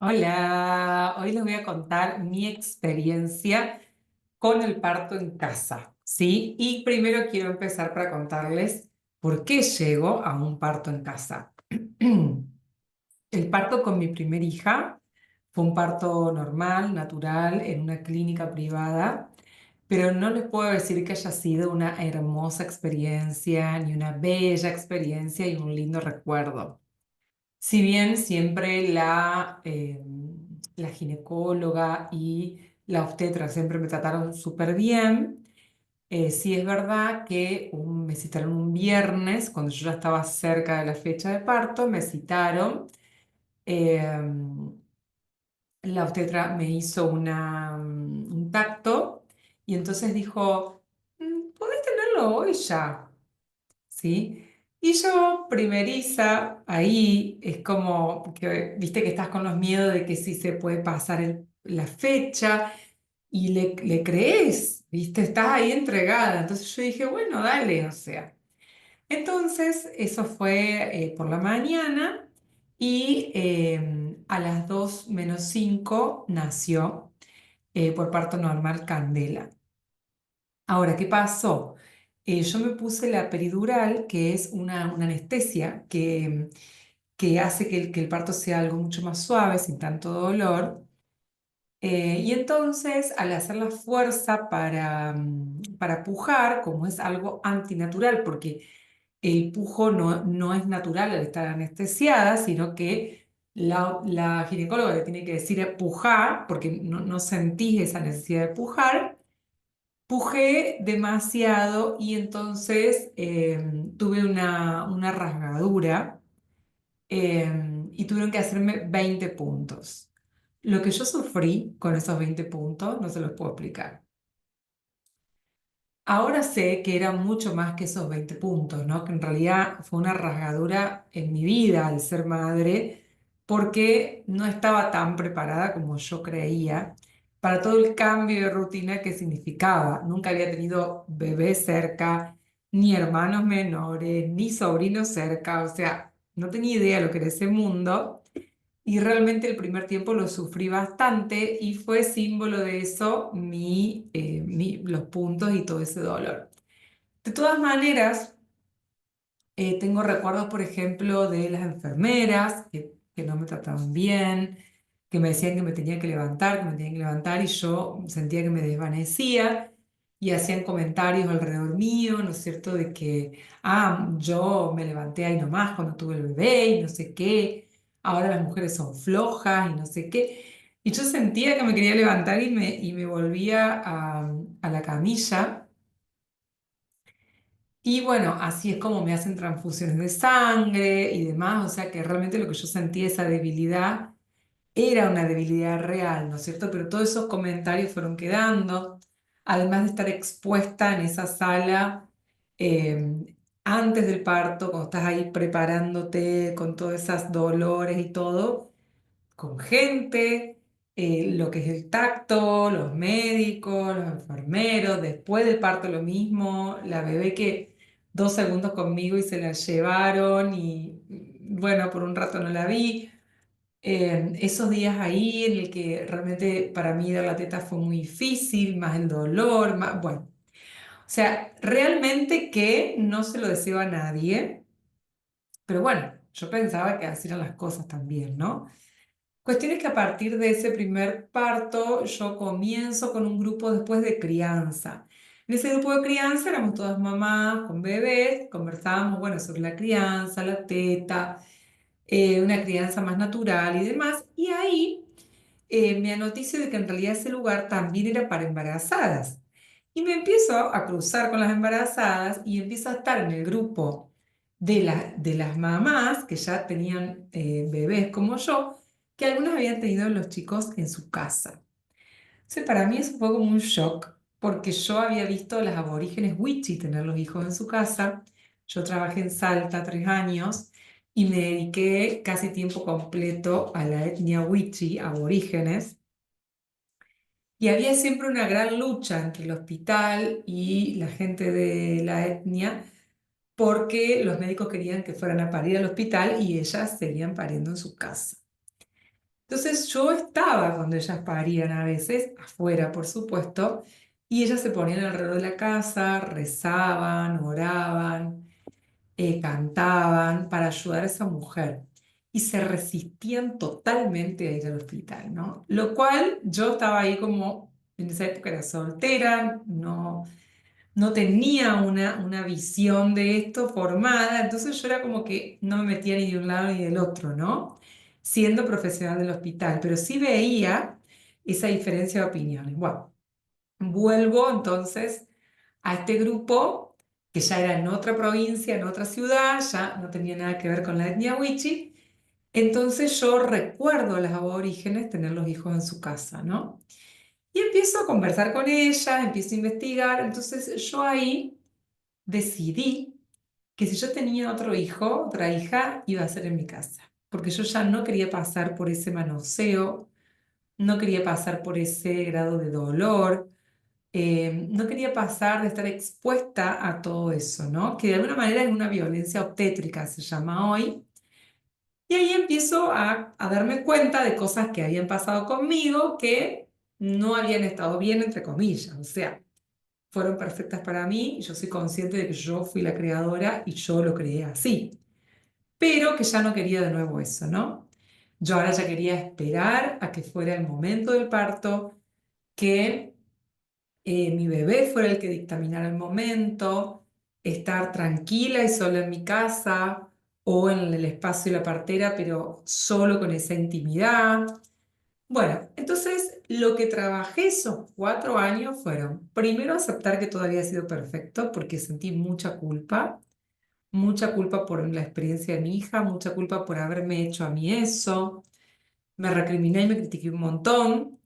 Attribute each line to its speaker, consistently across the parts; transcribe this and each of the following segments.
Speaker 1: Hola, hoy les voy a contar mi experiencia con el parto en casa, ¿sí? Y primero quiero empezar para contarles por qué llego a un parto en casa. El parto con mi primer hija fue un parto normal, natural, en una clínica privada, pero no les puedo decir que haya sido una hermosa experiencia, ni una bella experiencia y un lindo recuerdo. Si bien siempre la ginecóloga y la obstetra siempre me trataron súper bien, sí es verdad que me citaron un viernes, cuando yo ya estaba cerca de la fecha de parto, me citaron. eh, la obstetra me hizo un tacto y entonces dijo, podés tenerlo hoy ya. ¿Sí? Y yo, primeriza, ahí es como que, viste que estás con los miedos de que si se puede pasar la fecha y le crees, viste, estás ahí entregada. Entonces yo dije, bueno, dale, o sea. Entonces, eso fue por la mañana y a las 2 menos 5 nació por parto normal Candela. Ahora, ¿qué pasó? Yo me puse la peridural, que es una anestesia que hace que el parto sea algo mucho más suave, sin tanto dolor. Y entonces, al hacer la fuerza para pujar, como es algo antinatural, porque el pujo no es natural al estar anestesiada, sino que la ginecóloga le tiene que decir pujar, porque no sentís esa necesidad de pujar. Pujé demasiado y entonces tuve una rasgadura y tuvieron que hacerme 20 puntos. Lo que yo sufrí con esos 20 puntos no se los puedo explicar. Ahora sé que era mucho más que esos 20 puntos, ¿no? Que en realidad fue una rasgadura en mi vida al ser madre, porque no estaba tan preparada como yo creía para todo el cambio de rutina que significaba. Nunca había tenido bebés cerca, ni hermanos menores, ni sobrinos cerca, o sea, no tenía idea de lo que era ese mundo. Y realmente el primer tiempo lo sufrí bastante y fue símbolo de eso los puntos y todo ese dolor. De todas maneras, tengo recuerdos, por ejemplo, de las enfermeras que no me trataban bien, que me decían que me tenía que levantar, que me tenía que levantar y yo sentía que me desvanecía y hacían comentarios alrededor mío, ¿no es cierto? De que, yo me levanté ahí nomás cuando tuve el bebé y no sé qué, ahora las mujeres son flojas y no sé qué. Y yo sentía que me quería levantar y me volvía a la camilla. Y bueno, así es como me hacen transfusiones de sangre y demás, o sea que realmente lo que yo sentía, esa debilidad, era una debilidad real, ¿no es cierto? Pero todos esos comentarios fueron quedando, además de estar expuesta en esa sala antes del parto, cuando estás ahí preparándote con todos esos dolores y todo con gente, lo que es el tacto, los médicos, los enfermeros, después del parto lo mismo, la bebé que 2 segundos conmigo y se la llevaron y bueno, por un rato no la vi. Esos días ahí en el que realmente para mí dar la teta fue muy difícil, más el dolor, más, bueno. O sea, realmente que no se lo deseo a nadie, pero bueno, yo pensaba que así eran las cosas también, ¿no? Cuestión es que a partir de ese primer parto yo comienzo con un grupo después de crianza. En ese grupo de crianza éramos todas mamás con bebés, conversábamos, bueno, sobre la crianza, la teta, una crianza más natural y demás. Y ahí me anoticio de que en realidad ese lugar también era para embarazadas. Y me empiezo a cruzar con las embarazadas y empiezo a estar en el grupo de las mamás que ya tenían bebés como yo, que algunas habían tenido los chicos en su casa. Entonces, para mí eso fue como un shock, porque yo había visto a las aborígenes Wichi tener los hijos en su casa. Yo trabajé en Salta 3 años y me dediqué casi tiempo completo a la etnia Wichi, aborígenes. Y había siempre una gran lucha entre el hospital y la gente de la etnia, porque los médicos querían que fueran a parir al hospital y ellas seguían pariendo en su casa. Entonces yo estaba cuando ellas parían a veces, afuera por supuesto, y ellas se ponían alrededor de la casa, rezaban, oraban, cantaban para ayudar a esa mujer. Y se resistían totalmente a ir al hospital, ¿no? Lo cual yo estaba ahí como, en esa época era soltera, no tenía una visión de esto formada, entonces yo era como que no me metía ni de un lado ni del otro, ¿no? Siendo profesional del hospital, pero sí veía esa diferencia de opiniones. Bueno, vuelvo entonces a este grupo que ya era en otra provincia, en otra ciudad, ya no tenía nada que ver con la etnia wichi. Entonces yo recuerdo a las aborígenes tener los hijos en su casa, ¿no? Y empiezo a conversar con ellas, empiezo a investigar. Entonces yo ahí decidí que si yo tenía otro hijo, otra hija, iba a ser en mi casa, porque yo ya no quería pasar por ese manoseo, no quería pasar por ese grado de dolor, no quería pasar de estar expuesta a todo eso, ¿no? Que de alguna manera es una violencia obstétrica, se llama hoy. Y ahí empiezo a darme cuenta de cosas que habían pasado conmigo que no habían estado bien, entre comillas. O sea, fueron perfectas para mí y yo soy consciente de que yo fui la creadora y yo lo creé así. Pero que ya no quería de nuevo eso, ¿no? Yo ahora ya quería esperar a que fuera el momento del parto, que mi bebé fuera el que dictaminara el momento, estar tranquila y sola en mi casa o en el espacio de la partera, pero solo con esa intimidad. Bueno, entonces lo que trabajé esos 4 años fueron, primero aceptar que todo había sido perfecto, porque sentí mucha culpa por la experiencia de mi hija, mucha culpa por haberme hecho a mí eso, me recriminé y me critiqué un montón,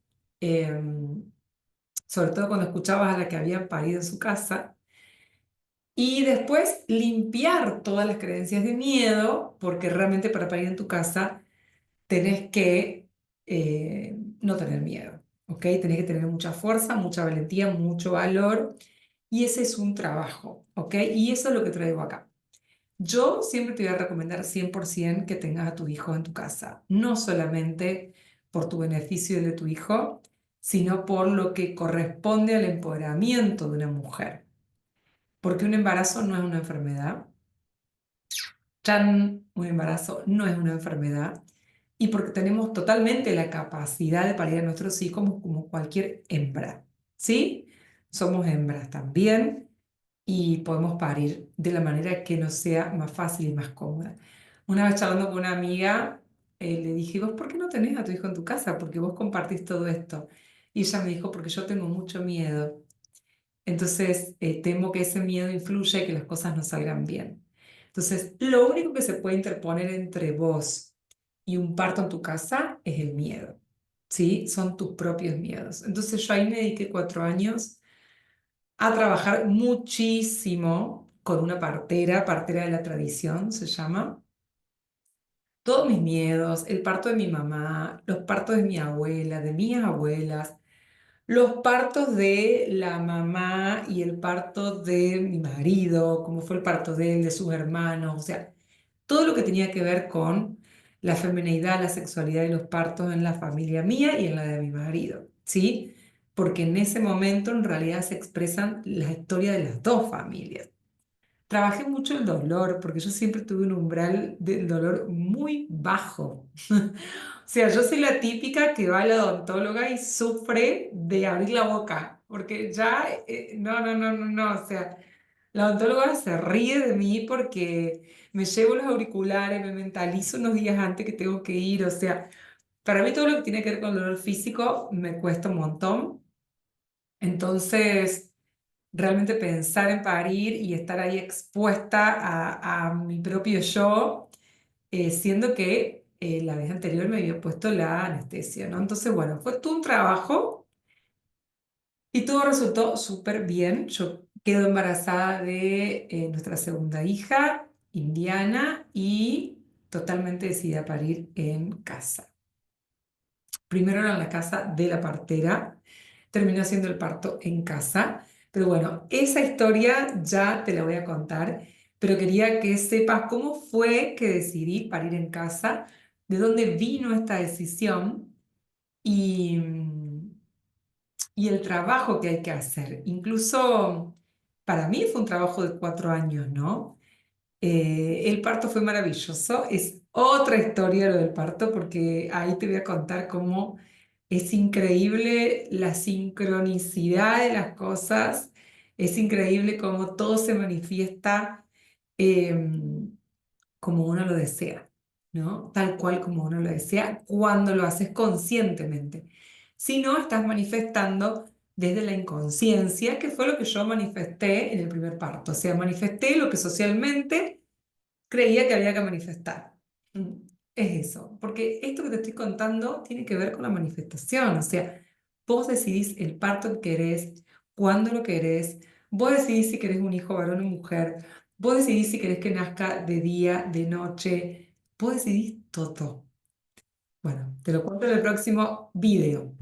Speaker 1: sobre todo cuando escuchabas a la que había parido en su casa. Y después limpiar todas las creencias de miedo, porque realmente para parir en tu casa tenés que no tener miedo, ¿ok? Tenés que tener mucha fuerza, mucha valentía, mucho valor, y ese es un trabajo, ¿ok? Y eso es lo que traigo acá. Yo siempre te voy a recomendar 100% que tengas a tu hijo en tu casa, no solamente por tu beneficio y el de tu hijo, sino por lo que corresponde al empoderamiento de una mujer, porque un embarazo no es una enfermedad. Un embarazo no es una enfermedad y porque tenemos totalmente la capacidad de parir a nuestros hijos como cualquier hembra, ¿sí? Somos hembras también y podemos parir de la manera que nos sea más fácil y más cómoda. Una vez charlando con una amiga, le dije, ¿vos por qué no tenés a tu hijo en tu casa? Porque vos compartís todo esto. Y ella me dijo, porque yo tengo mucho miedo. Entonces, temo que ese miedo influya y que las cosas no salgan bien. Entonces, lo único que se puede interponer entre vos y un parto en tu casa es el miedo, ¿sí? Son tus propios miedos. Entonces, yo ahí me dediqué 4 años a trabajar muchísimo con una partera de la tradición, se llama. Todos mis miedos, el parto de mi mamá, los partos de mi abuela, de mis abuelas, los partos de la mamá y el parto de mi marido, como fue el parto de él, de sus hermanos, o sea, todo lo que tenía que ver con la femineidad, la sexualidad y los partos en la familia mía y en la de mi marido, ¿sí? Porque en ese momento en realidad se expresan la historia de las dos familias. Trabajé mucho el dolor, porque yo siempre tuve un umbral del dolor muy bajo. O sea, yo soy la típica que va a la odontóloga y sufre de abrir la boca, porque ya, no, no, no, no, no, o sea, la odontóloga se ríe de mí porque me llevo los auriculares, me mentalizo unos días antes que tengo que ir, o sea, para mí todo lo que tiene que ver con el dolor físico me cuesta un montón. Entonces, realmente pensar en parir y estar ahí expuesta a mi propio yo, siendo que la vez anterior me había puesto la anestesia, ¿no? Entonces, bueno, fue todo un trabajo y todo resultó súper bien. Yo quedo embarazada de nuestra segunda hija, Indiana, y totalmente decidida a parir en casa. Primero era en la casa de la partera, terminó haciendo el parto en casa, pero bueno, esa historia ya te la voy a contar, pero quería que sepas cómo fue que decidí parir en casa, de dónde vino esta decisión y, y el trabajo que hay que hacer. Incluso para mí fue un trabajo de 4 años, ¿no? El parto fue maravilloso. Es otra historia lo del parto, porque ahí te voy a contar cómo es increíble la sincronicidad de las cosas. Es increíble cómo todo se manifiesta como uno lo desea, ¿no? Tal cual como uno lo desea, cuando lo haces conscientemente. Si no, estás manifestando desde la inconsciencia, que fue lo que yo manifesté en el primer parto. O sea, manifesté lo que socialmente creía que había que manifestar. Mm, Es eso, porque esto que te estoy contando tiene que ver con la manifestación, o sea, vos decidís el parto que querés, cuándo lo querés, vos decidís si querés un hijo varón o mujer, vos decidís si querés que nazca de día, de noche, vos decidís todo. Bueno, te lo cuento en el próximo video.